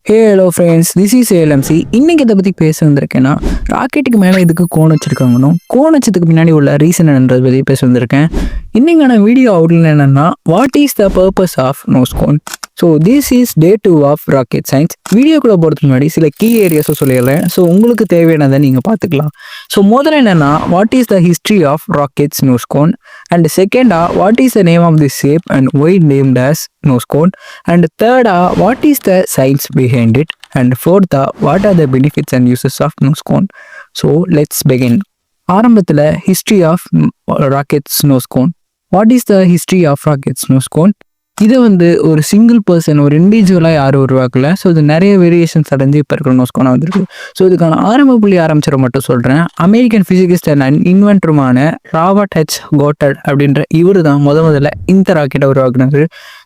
Hello friends, this is ALMC. இன்னைக்கு இதை பற்றி பேச வந்திருக்கேன்னா, ராக்கெட்டுக்கு மேலே எதுக்கு கோன் வச்சிருக்காங்கன்னு, கோன் வச்சதுக்கு பின்னாடி உள்ள ரீசன் என்னன்றதை பற்றி பேச வந்திருக்கேன். இன்னைக்கான வீடியோ அவுட்லைன் என்னன்னா, what is the purpose of nose cone. So this is day 2 ஆஃப் ராக்கெட் சயின்ஸ். வீடியோக்குள்ளே போகிறதுக்கு முன்னாடி சில கீ ஏரியாஸை சொல்லிடுறேன். ஸோ உங்களுக்கு தேவையானதை நீங்கள் பார்த்துக்கலாம். ஸோ முதல்ல என்னென்னா, what is the history of rockets nose cone. And செகண்டா, what is the name of the shape and why named as nose cone. And third, what is the science behind it. And fourth, what are the benefits and uses of nose cone. So let's begin. ஆரம்பத்தில் history of rockets nose cone. What is the history of rockets nose cone? இதை ஒரு single person, ஒரு இண்டிவிஜுவலாக யாரும் உருவாக்கல. So இது நிறைய variations அடைஞ்சு இப்போ இருக்கிற நோஸ்கோனாக வந்திருக்கு. ஸோ இதுக்கான ஆரம்ப புள்ளி ஆரம்பிச்சிட மட்டும் சொல்கிறேன். அமெரிக்கன் ஃபிசிசிஸ்ட் அண்ட் இன்வென்டருமான ராபர்ட் ஹெச் கோட்டர்ட் அப்படின்ற இவர் தான் முதல்ல இந்த ராக்கெட்டை உருவாக்குனாரு.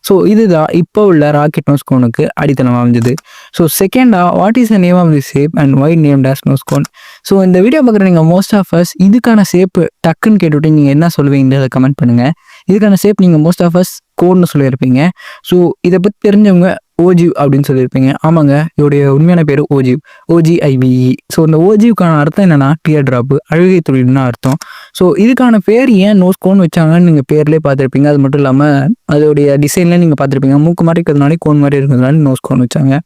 ஸோ இதுதான் இப்போ உள்ள ராக்கெட் நோஸ்கோனுக்கு அடித்தளம் அமைஞ்சது. ஸோ செகண்டா, what is the name of the shape and why named as nose cone. So இந்த வீடியோ பார்க்குற நீங்கள் மோஸ்ட் ஆஃப் அஸ் இதுக்கான ஷேப்பு டக்குன்னு கேட்டுவிட்டு நீங்கள் என்ன சொல்லுவீங்கன்றதை கமெண்ட் பண்ணுங்கள். இதுக்கான ஷேப் நீங்கள் மோஸ்ட் ஆஃப் அஸ் கோன்னு சொல்லியிருப்பீங்க. ஸோ இதை பற்றி தெரிஞ்சவங்க ஓஜிவ் அப்படின்னு சொல்லியிருப்பீங்க. ஆமாங்க, இதோடைய உண்மையான பேர் ஓஜிவ், OGIVE. ஸோ இந்த ஓஜிவ்க்கான அர்த்தம் என்னன்னா டியர் ட்ராப்பு, அழுகை துளின்னு அர்த்தம். ஸோ இதுக்கான பேர் ஏன் நோஸ் கோன் வச்சாங்கன்னு நீங்கள் பேர்லேயே பார்த்துருப்பீங்க. அது மட்டும் இல்லாமல் அதோடைய டிசைன்லேயே நீங்கள் பார்த்துருப்பீங்க. மூக்கு மாதிரி இருக்கிறதுனால கோன் மாதிரி இருக்கிறதுனால நோஸ் கோன் வச்சாங்க.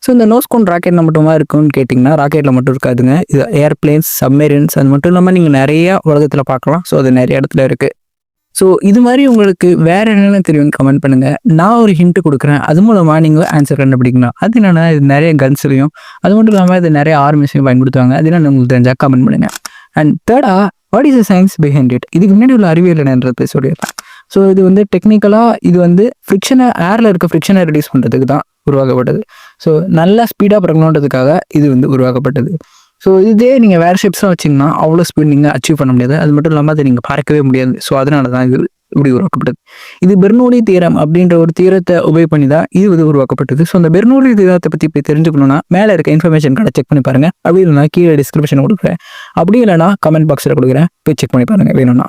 ஸோ இந்த நோஸ் கோன் ராக்கெட்டில் மட்டுமா இருக்குன்னு கேட்டிங்கன்னா, ராக்கெட்டில் மட்டும் இருக்காதுங்க. இது ஏர்பிளேன்ஸ், சப்மெரின்ஸ், அது மட்டும் இல்லாமல் நீங்கள் நிறைய உலகத்தில் பார்க்கலாம். ஸோ அது நிறைய இடத்துல இருக்குது. ஸோ இது மாதிரி உங்களுக்கு வேறு என்னென்ன தெரியும்னு கமெண்ட் பண்ணுங்கள். நான் ஒரு ஹிண்ட் கொடுக்குறேன், அது மூலமாக நீங்கள் ஆன்சர் கண்டுபிடிக்கலாம். அது என்னென்னா, இது நிறைய கன்ஸ்லையும், அது மட்டும் இல்லாமல் இது நிறைய ஆர்மிஸையும் பயன்படுத்துவாங்க. அது என்ன உங்களுக்கு தெரிஞ்சால் கமெண்ட் பண்ணுங்கள். அண்ட் தேர்டா, what is the science behind it. இதுக்கு முன்னாடி உள்ள அறிவியல் என்னன்றது சொல்லிடுறேன். ஸோ இது டெக்னிக்கலாக இது ஃப்ரிக்ஷனை, ஏரில் இருக்க ஃப்ரிக்ஷனை ரெடியூஸ் பண்ணுறதுக்கு தான் உருவாக்கப்பட்டது. ஸோ நல்லா ஸ்பீடாக பறக்கணுன்றதுக்காக இது உருவாக்கப்பட்டது. ஸோ இதே நீங்கள் வேறு ஷேப்ஸ்லாம் வச்சிங்கன்னா அவ்வளோ ஸ்பீட் நீங்கள் அச்சீவ் பண்ண முடியாது. அது மட்டும் இல்லாமல் அதை நீங்கள் பறக்கவே முடியாது. ஸோ அதனால தான் இது இப்படி உருவாக்கப்பட்டது. இது பெர்னூலி தீரம் அப்படின்ற ஒரு தீரத்தை உபயோக பண்ணி தான் இது உருவாக்கப்பட்டது. ஸோ அந்த பெர்னூலி தீரத்தை பற்றி இப்போ தெரிஞ்சுக்கணும்னா மேலே இருக்க இன்ஃபர்மேஷன் கடை செக் பண்ணி பாருங்கள். அப்படி இல்லைனா கீழே டிஸ்கிரிப்ஷன் கொடுக்குறேன், அப்படி இல்லைனா கமெண்ட் பாக்ஸில் கொடுக்குறேன், போய் செக் பண்ணி பாருங்கள் வேணும்னா.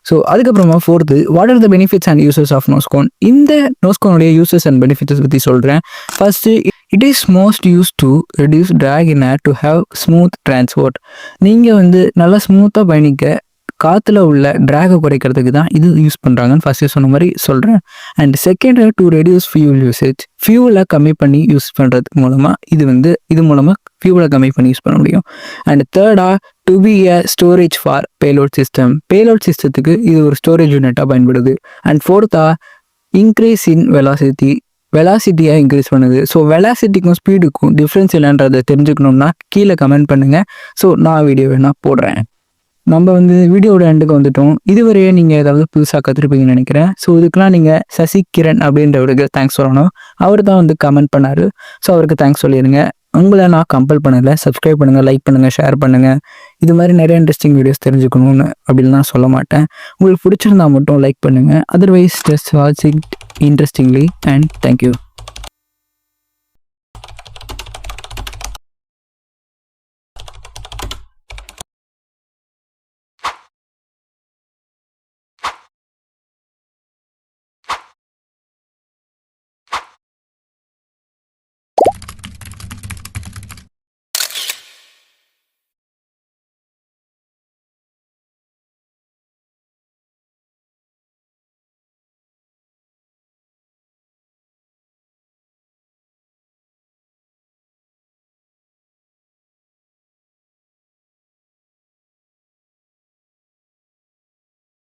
ஸோ அதுக்கப்புறமா fourth, what are the benefits and uses of nosecone. இந்த நோஸ்கோனுடைய யூசஸ் அண்ட் பெனிஃபிட்ஸ் பற்றி சொல்கிறேன். First, it is most use to reduce drag in air to have smooth transport. நீங்கள் நல்லா ஸ்மூத்தாக பயணிக்க காற்றுல உள்ள ட்ராகை குறைக்கிறதுக்கு தான் இது யூஸ் பண்ணுறாங்கன்னு ஃபஸ்ட்டு சொன்ன மாதிரி சொல்கிறேன். And second, to reduce fuel usage. ஃபியூலை கம்மி பண்ணி யூஸ் பண்ணுறதுக்கு மூலமாக இது மூலமாக ஃபியூலை கம்மி பண்ணி யூஸ் பண்ண முடியும். அண்ட் தேர்டா, to be a storage for payload system. Payload சிஸ்டத்துக்கு இது ஒரு ஸ்டோரேஜ் யூனிட்டாக பயன்படுது. அண்ட் ஃபோர்த்தா, இன்க்ரீஸ் இன் வெலாசிட்டியாக இன்க்ரீஸ் பண்ணுது. ஸோ வெலாசிட்டிக்கும் ஸ்பீடுக்கும் டிஃப்ரென்ஸ் இல்லைன்றதை தெரிஞ்சுக்கணுன்னா கீழே கமெண்ட் பண்ணுங்கள். ஸோ நான் வீடியோ வேணால் போடுறேன். நம்ம வீடியோட எண்டுக்கு வந்துட்டோம். இதுவரையே நீங்கள் ஏதாவது புதுசாக கற்றுருப்பீங்கன்னு நினைக்கிறேன். ஸோ இதுக்கெலாம் நீங்கள் சசி கிரண் அப்படின்றவருக்கு தேங்க்ஸ் சொல்லணும். அவர் தான் கமெண்ட் பண்ணார். ஸோ அவருக்கு தேங்க்ஸ் சொல்லிடுங்க. உங்களை நான் கம்பல் பண்ணலை. சப்ஸ்கிரைப் பண்ணுங்கள், லைக் பண்ணுங்கள், ஷேர் பண்ணுங்கள். இது மாதிரி நிறைய இன்ட்ரெஸ்டிங் வீடியோஸ் தெரிஞ்சுக்கணும்னு அப்படின்னு நான் சொல்ல மாட்டேன். உங்களுக்கு பிடிச்சிருந்தா மட்டும் லைக் பண்ணுங்கள். Otherwise just watch it interestingly and thank you.